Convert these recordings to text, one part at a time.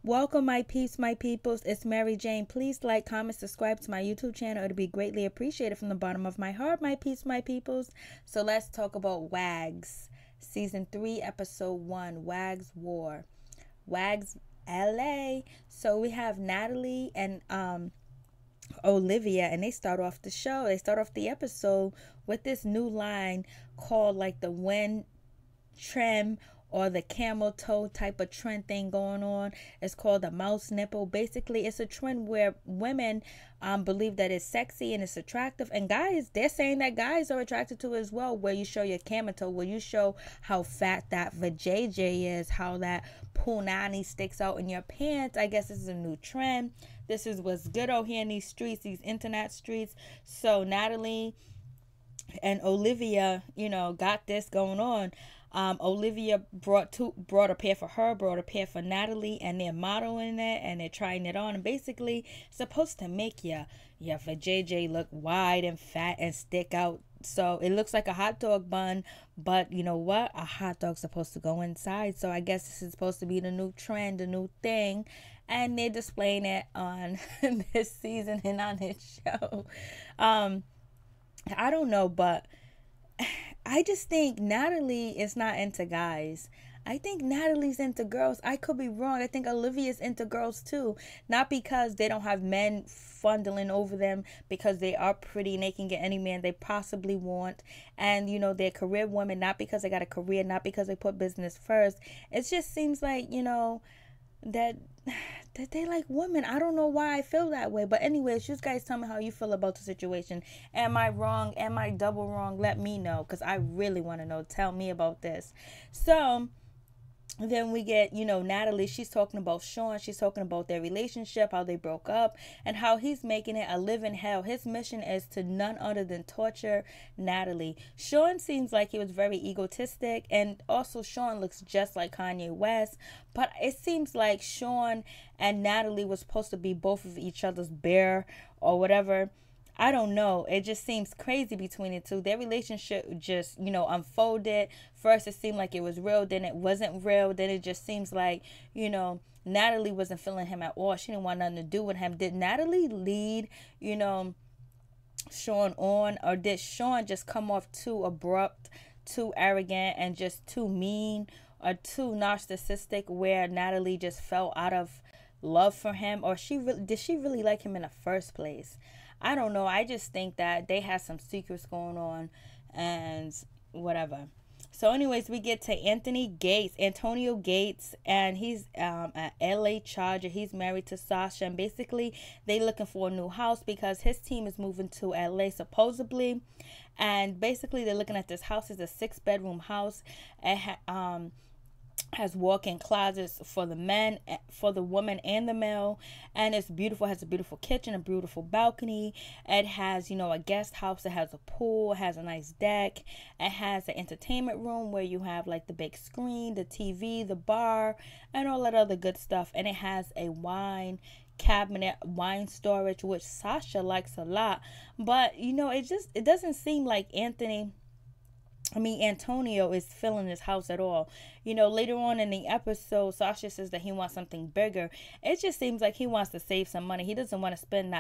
Welcome, my peeps, my peoples. It's Mary Jane. Please like, comment, subscribe to my YouTube channel. It'll be greatly appreciated from the bottom of my heart, my peeps, my peoples. So let's talk about Wags. Season 3, Episode 1, Wags War. Wags LA. So we have Natalie and Olivia, and they start off the episode with this new line called like the wind trim or the camel toe type of trend thing going on. It's called the mouse nipple. Basically, it's a trend where women believe that it's sexy and it's attractive, and guys, they're saying that guys are attracted to it as well, where you show your camel toe, where you show how fat that vajayjay is, how that punani sticks out in your pants. I guess this is a new trend. This is what's good out here in these streets, these internet streets. So Natalie and Olivia, got this going on. Olivia brought a pair for her, brought a pair for Natalie, and they're modeling it and they're trying it on. And basically, it's supposed to make your vajayjay look wide and fat and stick out. So it looks like a hot dog bun, but you know what? A hot dog's supposed to go inside. So I guess this is supposed to be the new trend, the new thing. And they're displaying it on this season and on this show. I don't know, but I just think Natalie is not into guys. I think Natalie's into girls. I could be wrong. I think Olivia's into girls too. Not because they don't have men fondling over them, because they are pretty and they can get any man they possibly want. And, they're career women, not because they got a career, not because they put business first. It just seems like, that they like women. I don't know why I feel that way. But anyways, you guys tell me how you feel about the situation. Am I wrong? Am I double wrong? Let me know, because I really want to know. Tell me about this. So then we get, Natalie, she's talking about Sean. She's talking about their relationship, how they broke up, and how he's making it a living hell. His mission is to none other than torture Natalie. Sean seems like he was very egotistic, and also Sean looks just like Kanye West. But it seems like Sean and Natalie was supposed to be both of each other's bear or whatever. I don't know. It just seems crazy between the two. Their relationship just, unfolded. First, it seemed like it was real. Then it wasn't real. Then it just seems like, Natalie wasn't feeling him at all. She didn't want nothing to do with him. Did Natalie lead, Sean on? Or did Sean just come off too abrupt, too arrogant, and just too mean or too narcissistic, where Natalie just fell out of love for him? Or did she really like him in the first place? I don't know. I just think that they had some secrets going on and whatever. So anyways, we get to Antonio Gates, and he's an LA Charger. He's married to Sasha, and basically they looking for a new house because his team is moving to LA supposedly. And basically they're looking at this house. It's a 6-bedroom house. It has walk-in closets for the men, for the woman and the male, and it's beautiful. It has a beautiful kitchen, a beautiful balcony. It has, a guest house. It has a pool. It has a nice deck. It has an entertainment room where you have like the big screen, the TV, the bar, and all that other good stuff. And it has a wine cabinet, wine storage, which Sasha likes a lot. But it doesn't seem like Antonio is filling his house at all. Later on in the episode, Sasha says that he wants something bigger. It just seems like he wants to save some money. He doesn't want to spend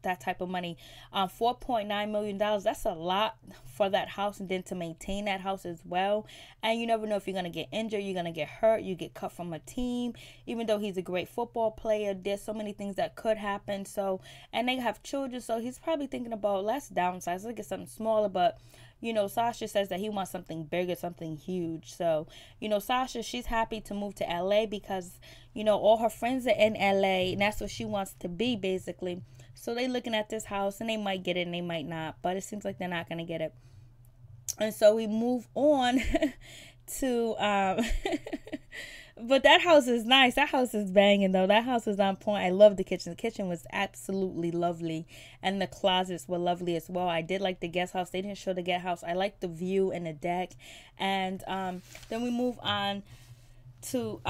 that type of money. $4.9 million, that's a lot for that house, and then to maintain that house as well. And you never know if you're going to get injured, you're going to get hurt, you get cut from a team. Even though he's a great football player, there's so many things that could happen. So, and they have children, so he's probably thinking about, let's downsize, let's get something smaller. But Sasha says that he wants something bigger, something huge. So, Sasha, she's happy to move to LA because, all her friends are in LA, and that's what she wants to be, basically. So they looking at this house, and they might get it and they might not, but it seems like they're not going to get it. And so we move on to but that house is nice. That house is banging, though. That house is on point. I love the kitchen. The kitchen was absolutely lovely, and the closets were lovely as well. I did like the guest house. They didn't show the guest house. I like the view and the deck. And then we move on to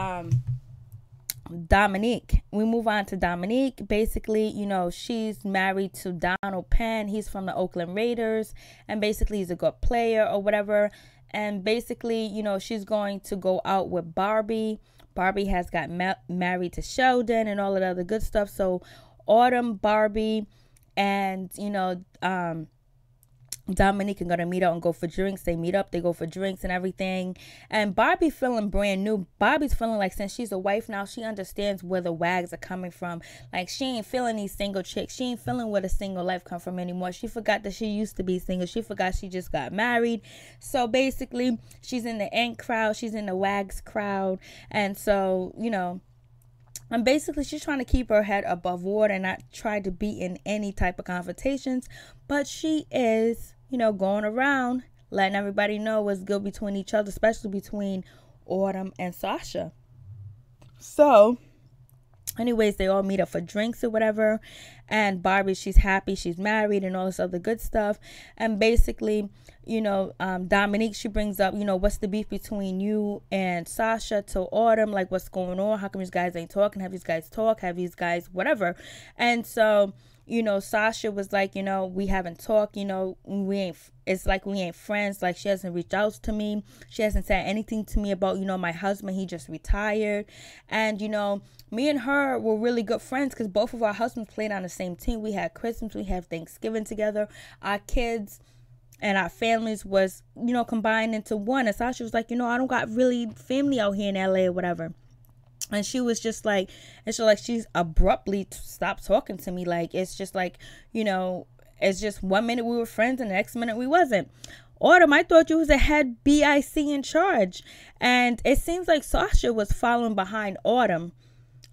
Dominique. We move on to Dominique. Basically, she's married to Donald Penn. He's from the Oakland Raiders, and basically he's a good player or whatever. And basically, she's going to go out with Barbie Barbie has got married to Sheldon and all of the other good stuff. So Autumn, Barbie, and, you know, Dominique are gonna meet up and go for drinks. They meet up, they go for drinks and everything. And Barbie feeling brand new. Barbie's feeling like since she's a wife now, she understands where the wags are coming from. Like, she ain't feeling these single chicks. She ain't feeling where the single life come from anymore. She forgot that she used to be single. She forgot she just got married. So basically, she's in the in crowd. She's in the wags crowd. And so, you know, and basically, she's trying to keep her head above water and not try to be in any type of confrontations. But she is, you know, going around letting everybody know what's good between each other, especially between Autumn and Sasha. So, anyways, they all meet up for drinks or whatever. And Barbie, she's happy, she's married and all this other good stuff. And basically, you know, Dominique, she brings up, you know, what's the beef between you and Sasha to Autumn? Like, what's going on? How come you guys ain't talking? Have you guys talked? Have you guys whatever? And so, you know, Sasha was like, you know, we haven't talked, you know, it's like we ain't friends. Like, she hasn't reached out to me. She hasn't said anything to me about, you know, my husband. He just retired. And, you know, me and her were really good friends because both of our husbands played on the same team. We had Christmas, we had Thanksgiving together. Our kids and our families was, you know, combined into one. And Sasha was like, you know, I don't got really family out here in LA or whatever. And she was just like, and so like she's abruptly stopped talking to me. Like, it's just like, you know, it's just 1 minute we were friends and the next minute we wasn't. Autumn, I thought you was a head BIC in charge. And it seems like Sasha was following behind Autumn,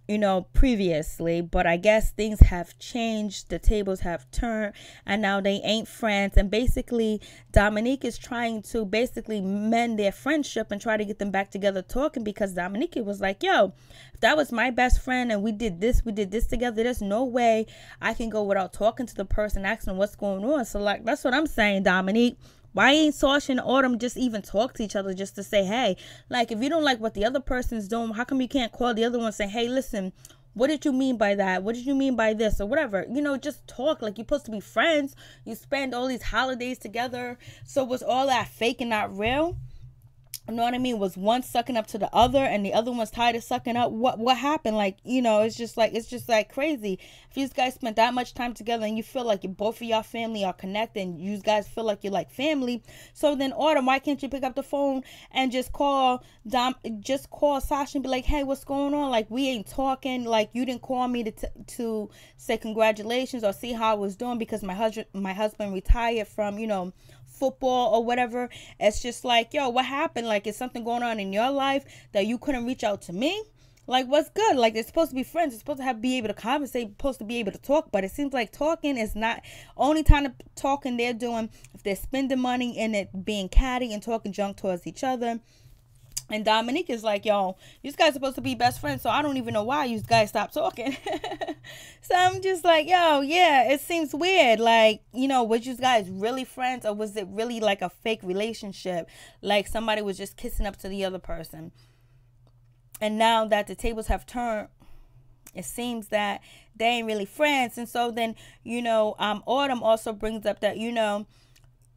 you know, previously, but I guess things have changed, the tables have turned, and now they ain't friends. And basically Dominique is trying to basically mend their friendship and try to get them back together talking, because Dominique was like, yo, if that was my best friend and we did this together, there's no way I can go without talking to the person, asking what's going on. So like, that's what I'm saying, Dominique. Why ain't Sasha and Autumn just even talk to each other just to say, hey, like, if you don't like what the other person's doing, how come you can't call the other one and say, hey, listen, what did you mean by that? What did you mean by this? Or whatever, you know, just talk. Like, you're supposed to be friends. You spend all these holidays together. So was all that fake and not real? You know what I mean? Was one sucking up to the other and the other one's tired of sucking up? What happened? Like, you know, it's just like crazy. If you guys spent that much time together and you feel like both of y'all family are connected and you guys feel like you're like family, so then Autumn, why can't you pick up the phone and just call Sasha and be like, hey, what's going on? Like, we ain't talking. Like, you didn't call me to say congratulations or see how I was doing because my husband retired from, you know, football or whatever. It's just like, yo, what happened? Like, is something going on in your life that you couldn't reach out to me? Like, what's good? Like, they're supposed to be friends. They're supposed to be able to conversate, supposed to be able to talk. But it seems like talking is not only time of talking they're doing if they're spending money in it, being catty and talking junk towards each other. And Dominique is like, yo, you guys are supposed to be best friends, so I don't even know why you guys stopped talking. So I'm just like, yo, yeah, it seems weird. Like, you know, was you guys really friends, or was it really like a fake relationship? Like, somebody was just kissing up to the other person. And now that the tables have turned, it seems that they ain't really friends. And so then, you know, Autumn also brings up that, you know,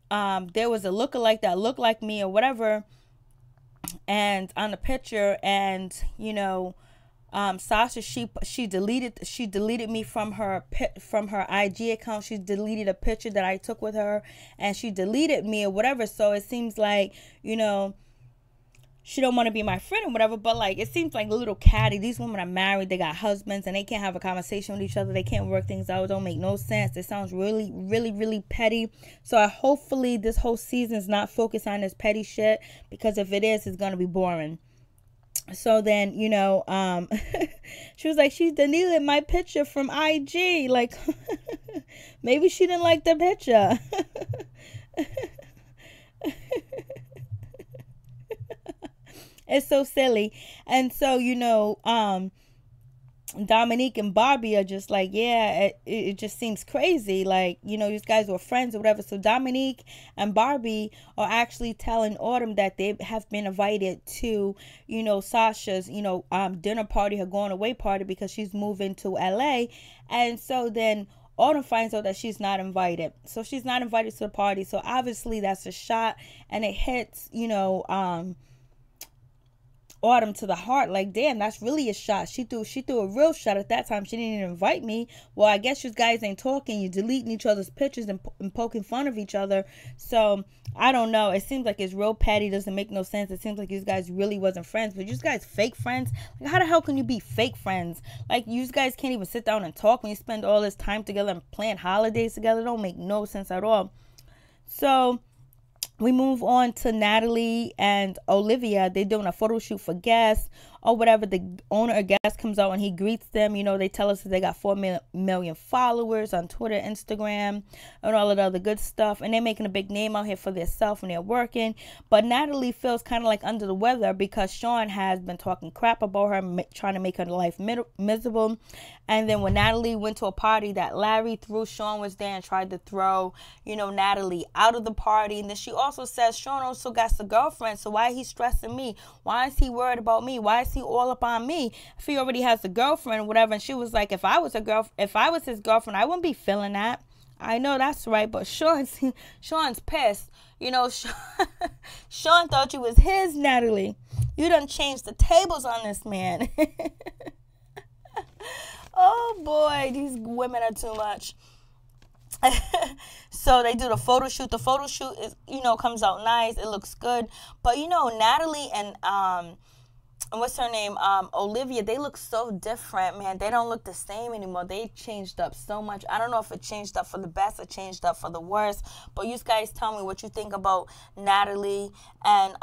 there was a lookalike that looked like me or whatever, and on the picture, and you know, Sasha, she deleted me from her IG account. She deleted a picture that I took with her, and she deleted me or whatever. So it seems like, you know, she don't want to be my friend or whatever. But like, it seems like a little catty. These women are married, they got husbands, and they can't have a conversation with each other. They can't work things out. It don't make no sense. It sounds really, really, really petty. So hopefully this whole season is not focused on this petty shit, because if it is, it's gonna be boring. So then, you know, she was like, she deleted my picture from IG. Like, maybe she didn't like the picture. It's so silly. And so, you know, Dominique and Barbie are just like, yeah, it just seems crazy. Like, you know, these guys were friends or whatever. So Dominique and Barbie are actually telling Autumn that they have been invited to, you know, Sasha's, you know, dinner party, her going away party, because she's moving to LA. And so then Autumn finds out that she's not invited. So she's not invited to the party. So obviously that's a shot, and it hits, you know, Autumn to the heart. Like, damn, that's really a shot. She threw a real shot at that time. She didn't even invite me. Well, I guess you guys ain't talking. You deleting each other's pictures and poking fun of each other. So I don't know. It seems like it's real petty. Doesn't make no sense. It seems like you guys really wasn't friends, but you guys fake friends. Like, how the hell can you be fake friends? Like, you guys can't even sit down and talk when you spend all this time together and plan holidays together. It don't make no sense at all. So we move on to Natalie and Olivia. They're doing a photo shoot for guests or whatever. The owner or guest comes out and he greets them. You know, they tell us that they got 4 million followers on Twitter, Instagram, and all of the other good stuff. And they're making a big name out here for themselves when they're working. But Natalie feels kind of like under the weather because Sean has been talking crap about her, trying to make her life miserable. And then when Natalie went to a party that Larry threw, Sean was there and tried to throw, you know, Natalie out of the party. And then she also says, Sean also got a girlfriend, so why is he stressing me? Why is he worried about me? Why is he all up on me if he already has a girlfriend or whatever? And she was like, if I was his girlfriend, I wouldn't be feeling that. I know that's right, but Sean's pissed. You know, Sean thought you was his, Natalie. You done changed the tables on this man. Oh boy, these women are too much. So they do the photo shoot. The photo shoot is, you know, comes out nice. It looks good. But, you know, Natalie and what's her name? Olivia, they look so different, man. They don't look the same anymore. They changed up so much. I don't know if it changed up for the best or changed up for the worst. But you guys tell me what you think about Natalie and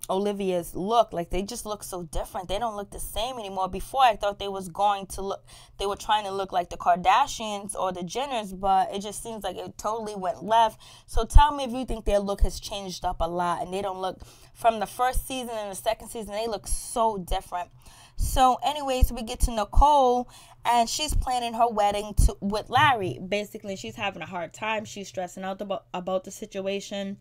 Olivia's look. Like, they just look so different. They don't look the same anymore. Before, I thought they were trying to look like the Kardashians or the Jenners, but it just seems like it totally went left. So tell me if you think their look has changed up a lot and they don't look, from the first season and the second season, they look so different. So anyways, we get to Nicole, and she's planning her wedding with Larry. Basically, she's having a hard time. She's stressing out about the situation.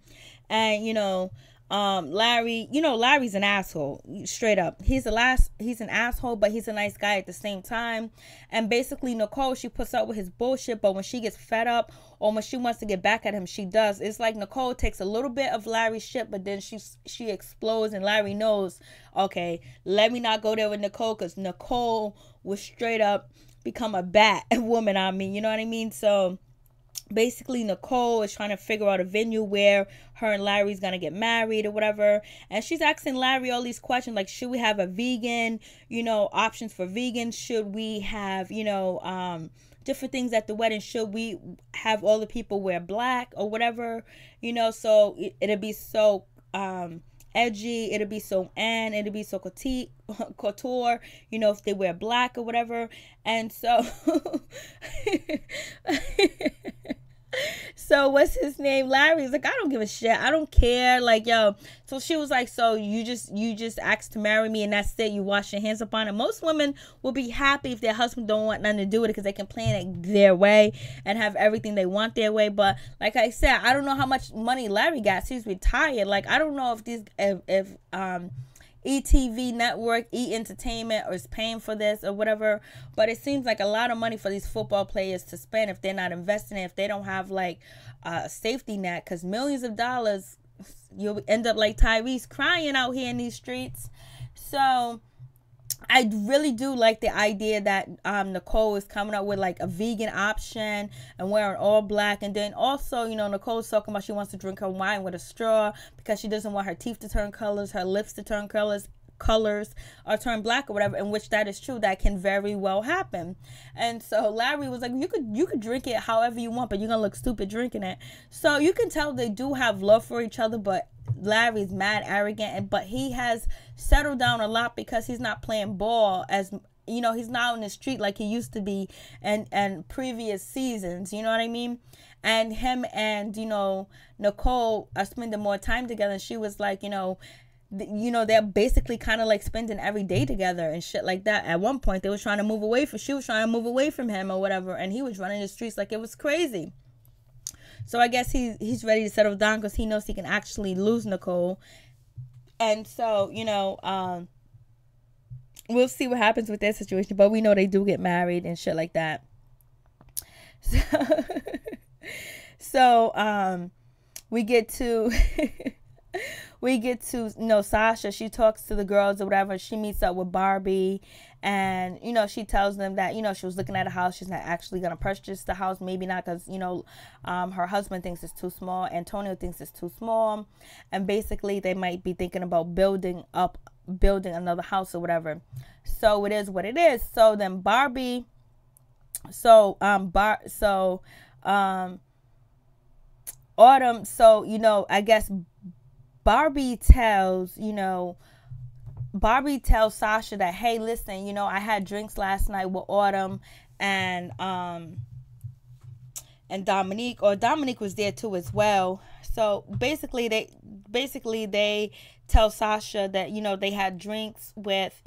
And, you know, Larry, you know, Larry's an asshole, straight up. He's an asshole, but he's a nice guy at the same time. And basically, Nicole, she puts up with his bullshit, but when she gets fed up or when she wants to get back at him, she does. It's like Nicole takes a little bit of Larry's shit, but then she explodes, and Larry knows, okay, let me not go there with Nicole, because Nicole was straight up become a bad woman on me, you know what I mean? So basically, Nicole is trying to figure out a venue where her and Larry's going to get married or whatever. And she's asking Larry all these questions, like, should we have a vegan, you know, options for vegans? Should we have, you know, different things at the wedding? Should we have all the people wear black or whatever? You know, so it'll be so edgy, it'll be so it'll be so couture, you know, if they wear black or whatever. And so so what's his name? Larry's like, I don't give a shit. I don't care. Like, yo. So she was like, so you just asked to marry me and that's it. You wash your hands up on it. Most women will be happy if their husband don't want nothing to do with it because they can plan it their way and have everything they want their way. But like I said, I don't know how much money Larry got. He's retired. Like, I don't know if ETV network, E-Entertainment is paying for this or whatever, but it seems like a lot of money for these football players to spend if they're not investing in, if they don't have like a safety net, because millions of dollars, you'll end up like Tyrese crying out here in these streets. So I really do like the idea that Nicole is coming up with like a vegan option and wearing all black. And then also, you know, Nicole's talking about she wants to drink her wine with a straw because she doesn't want her teeth to turn colors, her lips to turn colors or turn black or whatever, in which that is true. That can very well happen. And so Larry was like, you could drink it however you want, but you're gonna look stupid drinking it. So you can tell they do have love for each other, but Larry's mad arrogant, but he has settled down a lot because he's not playing ball as, you know, he's not on the street like he used to be and previous seasons, you know what I mean? And him and, you know, Nicole are spending more time together, and she was like, you know, they're basically kind of like spending every day together and shit like that. At one point, she was trying to move away from him or whatever, and he was running the streets like it was crazy. So I guess he's ready to settle down because he knows he can actually lose Nicole. And so, you know, we'll see what happens with their situation, but we know they do get married and shit like that. So we get to we get to, Sasha, she talks to the girls or whatever. She meets up with Barbie, and, she tells them that, she was looking at a house. She's not actually going to purchase the house. Maybe not because, her husband thinks it's too small. Antonio thinks it's too small. And basically they might be thinking about building another house or whatever. So it is what it is. So then Barbie, Autumn, I guess Barbie tells Sasha that, hey, listen, I had drinks last night with Autumn and Dominique, or Dominique was there too as well. So basically they tell Sasha that, they had drinks with,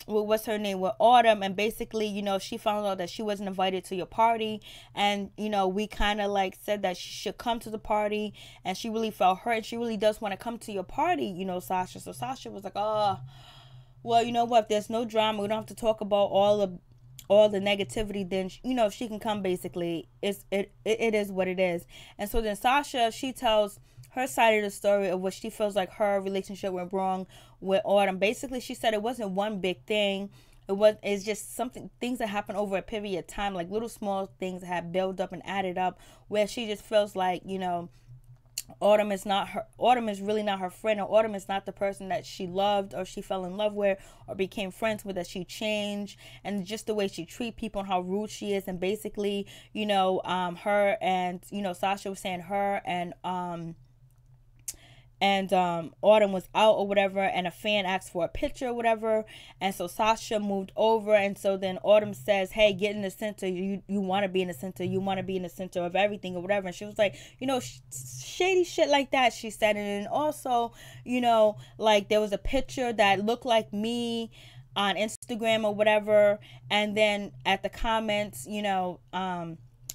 what's her name, with Autumn, and basically, she found out that she wasn't invited to your party, and we kind of like said that she should come to the party, and she really felt hurt, and she really does want to come to your party, Sasha. So Sasha was like, oh, well, you know what, if there's no drama, we don't have to talk about all the negativity, then she can come. Basically, it is what it is. And so then Sasha, she tells her side of the story of what she feels like her relationship went wrong with Autumn. Basically, she said it wasn't one big thing. It's just things that happened over a period of time, like little small things that had built up and added up, where she just feels like, Autumn is really not her friend, or Autumn is not the person that she loved or she fell in love with or became friends with, that she changed, and just the way she treats people and how rude she is. And basically, her and, Sasha was saying her and Autumn was out or whatever, and a fan asked for a picture or whatever, and so Sasha moved over, and so then Autumn says, hey, get in the center, you want to be in the center, you want to be in the center of everything or whatever. And she was like, shady shit like that, she said. And then also, like there was a picture that looked like me on Instagram or whatever, and then at the comments,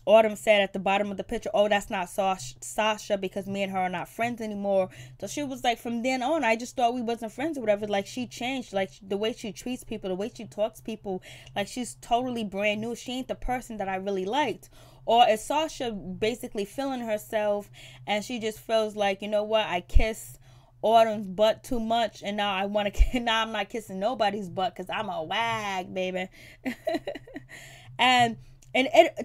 Autumn said at the bottom of the picture, oh, that's not Sasha, because me and her are not friends anymore. So she was like, from then on, I just thought we wasn't friends or whatever. Like, she changed, like the way she treats people, the way she talks to people, like she's totally brand new. She ain't the person that I really liked. Or is Sasha basically feeling herself, and she just feels like, you know what, I kissed Autumn's butt too much, and now now I'm not kissing nobody's butt because I'm a wag, baby. And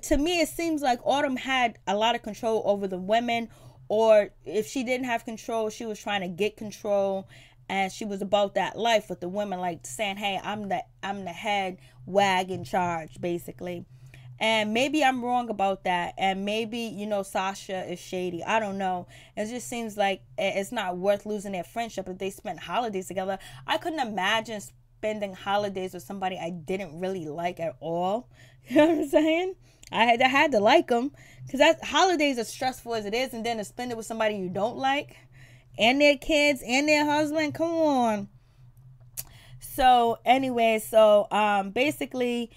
to me, it seems like Autumn had a lot of control over the women, or if she didn't have control, she was trying to get control, and she was about that life with the women, like saying, hey, I'm the head wag in charge, basically. And maybe I'm wrong about that, and maybe, Sasha is shady. I don't know. It just seems like it's not worth losing their friendship if they spent holidays together. I couldn't imagine spending holidays with somebody I didn't really like at all. You know what I'm saying? I had to like them, because holidays are stressful as it is, and then to spend it with somebody you don't like, and their kids and their husband. Come on. So anyway, basically,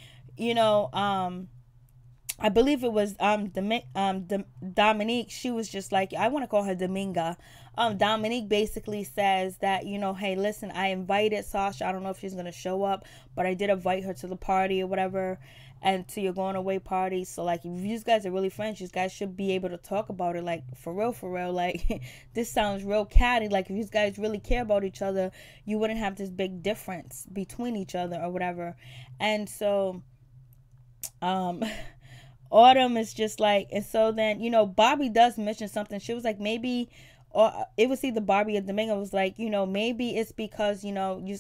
I believe it was Dominique. She was just like, I want to call her Dominga. Dominique basically says that, hey, listen, I invited Sasha. I don't know if she's going to show up, but I did invite her to the party or whatever, and to your going away party. So like, if you guys are really friends, you guys should be able to talk about it, like for real. Like, this sounds real catty. Like, if you guys really care about each other, you wouldn't have this big difference between each other or whatever. And so Autumn is just like, and so then, Bobby does mention something. She was like, maybe, or it was either Barbie or Domingo was like, maybe it's because, you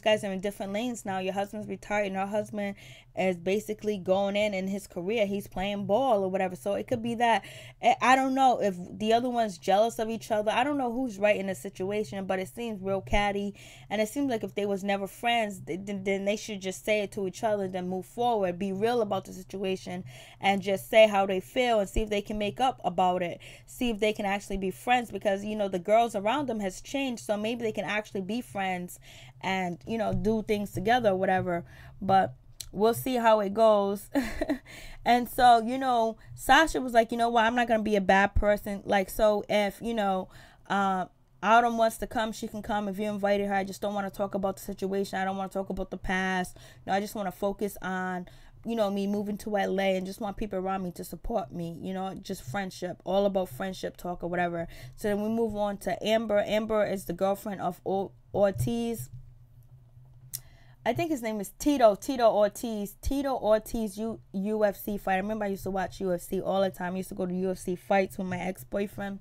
guys are in different lanes now. Your husband's retired, and her husband is basically going in his career. He's playing ball or whatever. So it could be that. I don't know if the other one's jealous of each other. I don't know who's right in the situation, but it seems real catty. And it seems like if they was never friends, then they should just say it to each other and then move forward. Be real about the situation and just say how they feel, and see if they can make up about it. See if they can actually be friends, because, the girls around them has changed. So maybe they can actually be friends and, do things together or whatever. But we'll see how it goes. And so, Sasha was like, what, I'm not going to be a bad person. Like, so if, Autumn wants to come, she can come. If you invited her, I just don't want to talk about the situation. I don't want to talk about the past. I just want to focus on me moving to LA and just want people around me to support me, just friendship, all about friendship talk or whatever. So then we move on to Amber. Amber is the girlfriend of Ortiz. I think his name is Tito Ortiz. Tito Ortiz, UFC fight. I remember I used to watch UFC all the time. I used to go to UFC fights with my ex-boyfriend.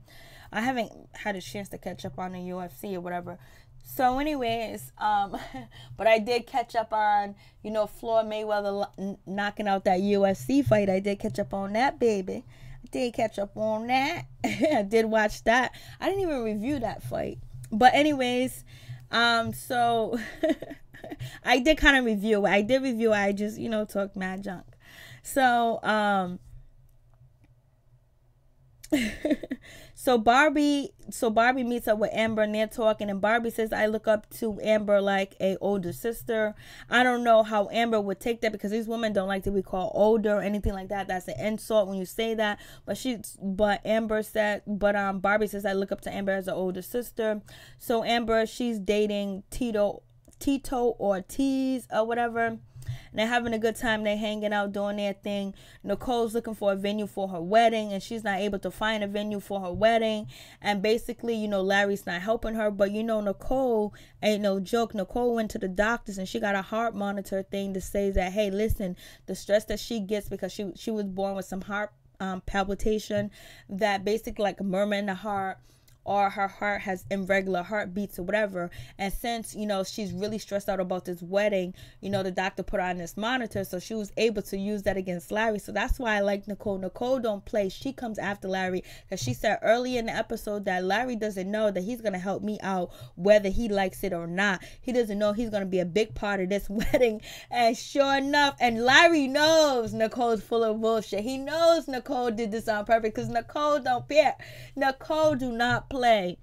I haven't had a chance to catch up on the UFC or whatever. So anyways, but I did catch up on, Floyd Mayweather knocking out that UFC fight. I did catch up on that, baby. I did catch up on that. I did watch that. I didn't even review that fight. But anyways, so I did kind of review it. I just, talked mad junk. So, So Barbie meets up with Amber and they're talking, and Barbie says, I look up to Amber like a older sister. I don't know how Amber would take that, because these women don't like to be called older or anything like that. That's an insult when you say that. But Barbie says, I look up to Amber as an older sister. So Amber, she's dating Tito Ortiz or whatever. And they're having a good time. They're hanging out, doing their thing. Nicole's looking for a venue for her wedding, and she's not able to find a venue for her wedding. And basically, Larry's not helping her. But, Nicole ain't no joke. Nicole went to the doctors, and she got a heart monitor thing to say that, hey, listen, the stress that she gets because she was born with some heart palpitation, that basically like a murmur in the heart, or her heart has irregular heartbeats or whatever. And since, she's really stressed out about this wedding, the doctor put her on this monitor, so she was able to use that against Larry. So that's why I like Nicole. Nicole don't play. She comes after Larry, because she said early in the episode that Larry doesn't know that he's going to help me out whether he likes it or not. He doesn't know he's going to be a big part of this wedding. And sure enough, and Larry knows Nicole's full of bullshit. He knows Nicole did this on purpose, because Nicole don't care. Nicole do not play.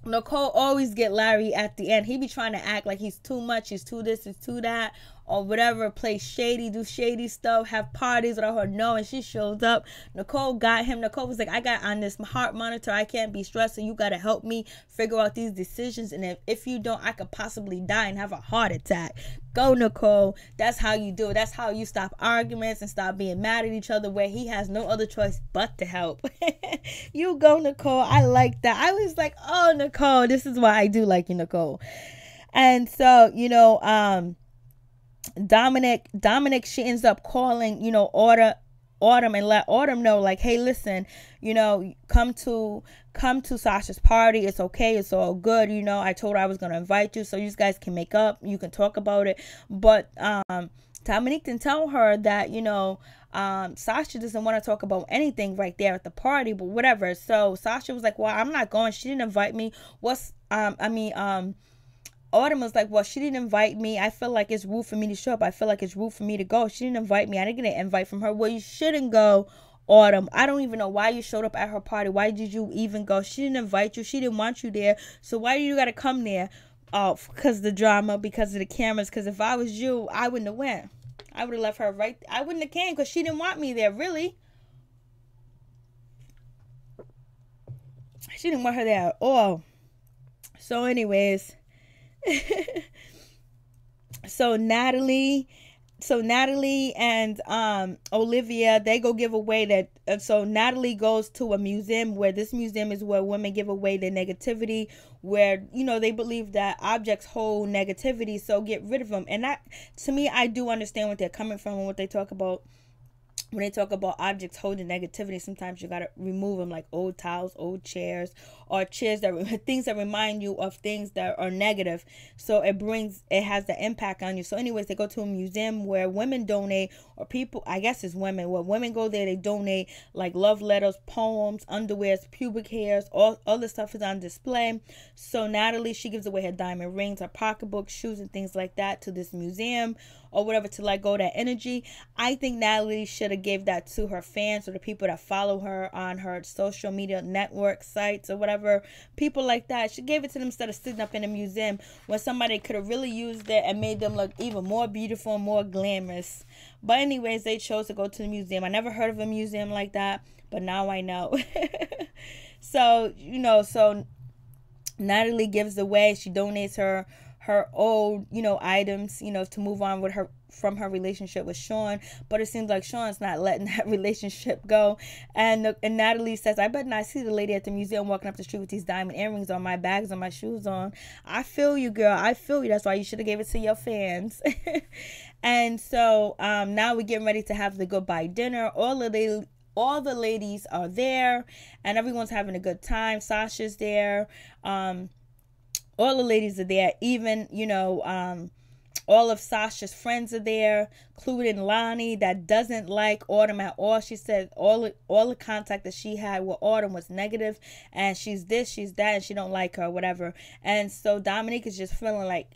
Nicole always get Larry at the end. He be trying to act like he's too much, he's too this, he's too that, or whatever, play shady, do shady stuff, have parties without her knowing. She shows up. Nicole got him. Nicole was like, I got on this heart monitor. I can't be stressed, so you got to help me figure out these decisions. And if you don't, I could possibly die and have a heart attack. Go, Nicole. That's how you do it. That's how you stop arguments and stop being mad at each other, where he has no other choice but to help. You go, Nicole. I like that. I was like, oh, Nicole, this is why I do like you, Nicole. And so, Dominic, she ends up calling, Autumn, and let Autumn know, like, hey, listen, come to Sasha's party. It's okay. It's all good. I told her I was going to invite you so you guys can make up. You can talk about it. But Dominique didn't tell her that, Sasha doesn't want to talk about anything right there at the party, but whatever. So Sasha was like, well, I'm not going. She didn't invite me. Autumn was like, well, she didn't invite me. I feel like it's rude for me to show up. I feel like it's rude for me to go. She didn't invite me. I didn't get an invite from her. Well, you shouldn't go, Autumn. I don't even know why you showed up at her party. Why did you even go? She didn't invite you. She didn't want you there. So why do you got to come there? Oh, because of the drama, because of the cameras. Because if I was you, I wouldn't have went. I would have left her right. I wouldn't have came because she didn't want me there, really. She didn't want her there at all. So anyways... So Natalie and Olivia, they go give away that. So Natalie goes to a museum, where this museum is where women give away their negativity, where they believe that objects hold negativity, so get rid of them. And that, to me, I do understand what they're coming from and what they talk about. When they talk about objects holding negativity, sometimes you got to remove them, like old towels, old chairs, or things that remind you of things that are negative. So it has the impact on you. So anyways, they go to a museum where women donate, or people, I guess it's women. When women go there, they donate like love letters, poems, underwears, pubic hairs, all other stuff is on display. So Natalie, she gives away her diamond rings, her pocketbook, shoes, and things like that to this museum, or whatever, to let go of that energy. I think Natalie should have gave that to her fans, or the people that follow her on her social media network sites or whatever. People like that. She gave it to them instead of sitting up in a museum when somebody could have really used it and made them look even more beautiful and more glamorous. But anyways, they chose to go to the museum. I never heard of a museum like that, but now I know. So, so Natalie gives away, she donates her her old, items, to move on with her from her relationship with Sean. But it seems like Sean's not letting that relationship go. And Natalie says, I bet not see the lady at the museum walking up the street with these diamond earrings on, my bags on, my shoes on. I feel you, girl. I feel you. That's why you should have gave it to your fans. And so now we're getting ready to have the goodbye dinner. All the ladies are there and everyone's having a good time. Sasha's there. All the ladies are there. Even, all of Sasha's friends are there, including Lonnie, that doesn't like Autumn at all. She said all the contact that she had with Autumn was negative, and she's this, she's that, and she don't like her, whatever. And so Dominique is just feeling like,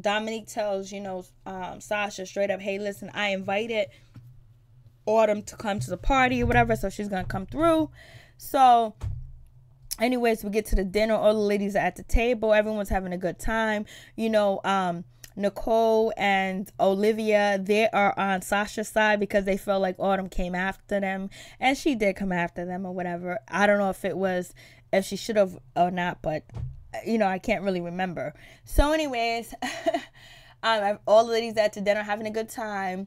Dominique tells, Sasha straight up, hey, listen, I invited Autumn to come to the party or whatever, so she's going to come through. So anyways, we get to the dinner. All the ladies are at the table. Everyone's having a good time. Nicole and Olivia, they are on Sasha's side because they felt like Autumn came after them, and she did come after them or whatever. I don't know if she should have or not, but I can't really remember. So anyways, all the ladies at the dinner having a good time,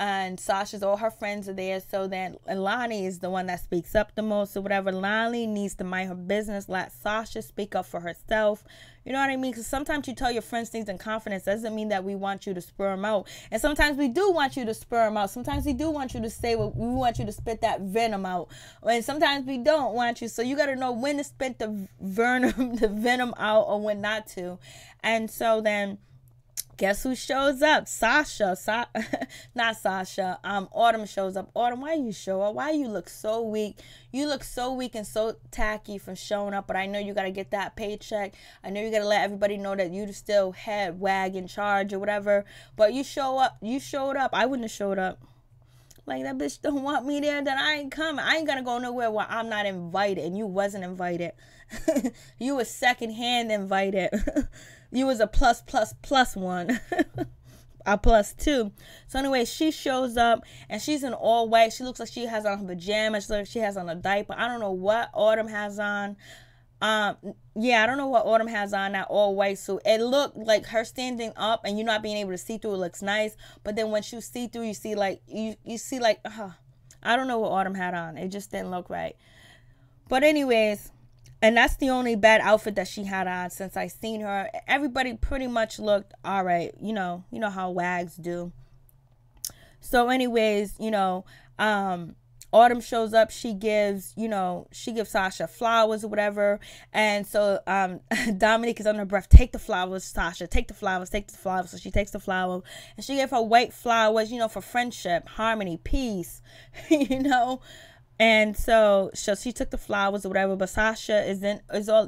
and Sasha's, all her friends are there. So then Lonnie is the one that speaks up the most or whatever. Lonnie needs to mind her business, let Sasha speak up for herself. You know what I mean? Because sometimes you tell your friends things in confidence. Doesn't mean that we want you to spur them out. And sometimes we do want you to spur them out. Sometimes we do want you to say what we want you to spit that venom out. And sometimes we don't want you. So you got to know when to spit the venom out or when not to. And so then, guess who shows up? Sasha. Not Sasha. Autumn shows up. Autumn, why you show up? Why you look so weak? You look so weak and so tacky from showing up. But I know you got to get that paycheck. I know you got to let everybody know that you still head wag in charge or whatever. But you show up. You showed up. I wouldn't have showed up. Like, that bitch don't want me there, then I ain't coming. I ain't gonna go nowhere where I'm not invited. And you wasn't invited. You was secondhand invited. You was a plus one. A +2. So anyway, she shows up and she's in all white. She looks like she has on her pajamas. She looks like she has on a diaper. I don't know what Autumn has on. I don't know what Autumn has on, that all white suit. It looked like her standing up and you not being able to see through. It looks nice, but then once you see through, you see like I don't know what Autumn had on. It just didn't look right. But anyways, and that's the only bad outfit that she had on since I seen her. Everybody pretty much looked all right. You know how wags do. So anyways, Autumn shows up. She gives Sasha flowers or whatever. And so Dominique is under her breath. Take the flowers, Sasha. Take the flowers. Take the flowers. So she takes the flower. And she gave her white flowers, for friendship, harmony, peace, And so she took the flowers or whatever, but Sasha is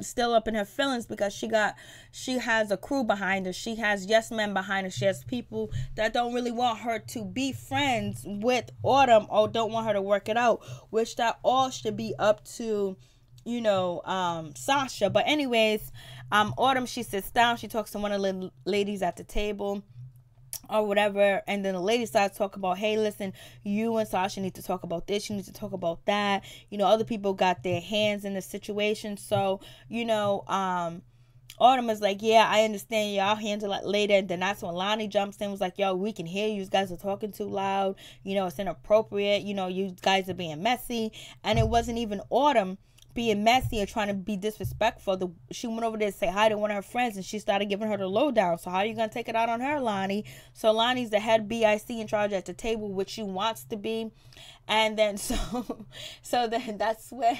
still up in her feelings because she has a crew behind her. She has yes men behind her. She has people that don't really want her to be friends with Autumn or don't want her to work it out, which that all should be up to, Sasha. But anyways, Autumn, she sits down. She talks to one of the ladies at the table or whatever, and then the lady starts talking about, hey, listen, you and Sasha need to talk about this, you need to talk about that, other people got their hands in the situation. So Autumn is like, yeah, I understand, y'all handle it later. And then that's when Lonnie jumps in, was like, yo, we can hear you guys are talking too loud, it's inappropriate, you guys are being messy. And it wasn't even Autumn being messy or trying to be disrespectful. She went over there to say hi to one of her friends and she started giving her the lowdown. So how are you going to take it out on her, Lonnie? So Lonnie's the head BIC in charge at the table, which she wants to be. And then so then that's when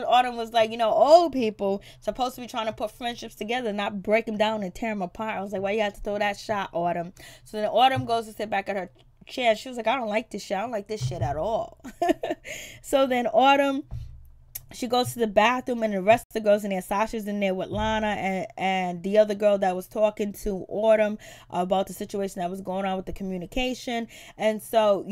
Autumn was like, old people supposed to be trying to put friendships together, not break them down and tear them apart. I was like, why you have to throw that shot, Autumn? So then Autumn goes to sit back at her chair. She was like, I don't like this shit. I don't like this shit at all. So then Autumn, she goes to the bathroom and the rest of the girls in there. Sasha's in there with Lana and the other girl that was talking to Autumn about the situation that was going on with the communication. And so,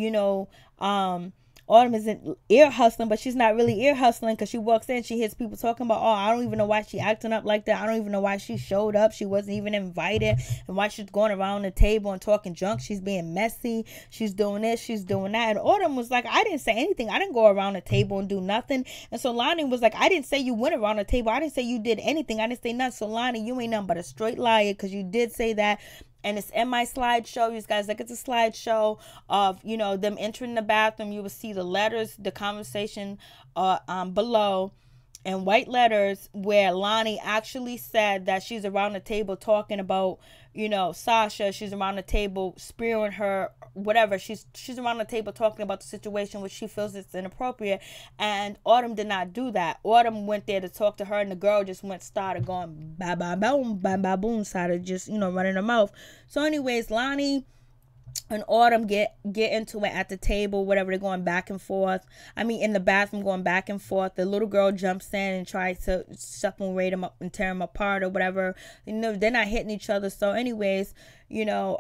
Autumn isn't ear hustling, but she's not really ear hustling because she walks in, she hears people talking about, oh, I don't even know why she acting up like that. I don't even know why she showed up. She wasn't even invited. And why she's going around the table and talking junk. She's being messy. She's doing this. She's doing that. And Autumn was like, I didn't say anything. I didn't go around the table and do nothing. And so Lonnie was like, I didn't say you went around the table. I didn't say you did anything. I didn't say nothing. So Lonnie, you ain't nothing but a straight liar because you did say that. And it's in my slideshow. You guys, look at the slideshow of, you know, them entering the bathroom. You will see the letters, the conversation below in white letters where Lonnie actually said that she's around the table talking about, you know, Sasha. She's around the table spewing her whatever. She's around the table talking about the situation which she feels it's inappropriate. And Autumn did not do that. Autumn went there to talk to her, and the girl just started going ba ba boom, ba ba boom, started just, you know, running her mouth. So anyways, Lonnie and Autumn get into it at the table, whatever. They're going back and forth. I mean, in the bathroom, going back and forth. The little girl jumps in and tries to separate them up and tear them apart or whatever. You know, they're not hitting each other. So anyways, you know,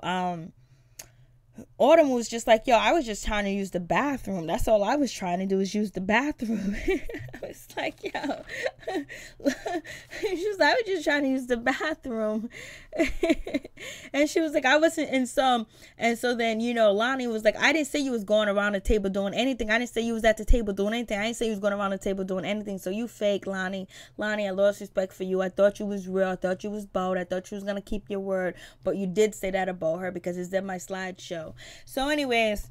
Autumn was just like, yo, I was just trying to use the bathroom. That's all I was trying to do is use the bathroom. I was like, yo. She was like, I was just trying to use the bathroom. And she was like, I wasn't in some. And so then, you know, Lonnie was like, I didn't say you was going around the table doing anything. I didn't say you was at the table doing anything. I didn't say you was going around the table doing anything. So you fake, Lonnie. Lonnie, I lost respect for you. I thought you was real. I thought you was bold. I thought you was going to keep your word. But you did say that about her because it's in my slideshow. So anyways,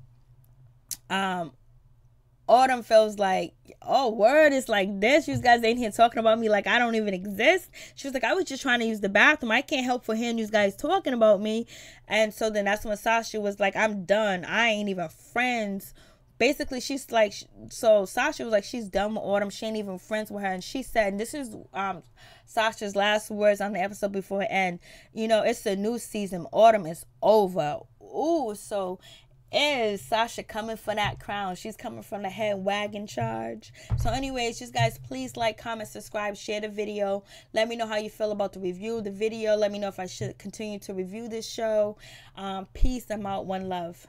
Autumn feels like, oh, word is like this. You guys ain't here talking about me like I don't even exist. She was like, I was just trying to use the bathroom. I can't help for hearing you guys talking about me. And so then that's when Sasha was like, I'm done. I ain't even friends. Basically, she's like, so Sasha was like, she's done with Autumn. She ain't even friends with her. And she said, and this is Sasha's last words on the episode before it end, you know, it's a new season. Autumn is over. Ooh, so is Sasha coming for that crown? She's coming from the head wagon charge. So anyways, just guys, please like, comment, subscribe, share the video. Let me know how you feel about the review of the video. Let me know if I should continue to review this show. Peace. I'm out. One love.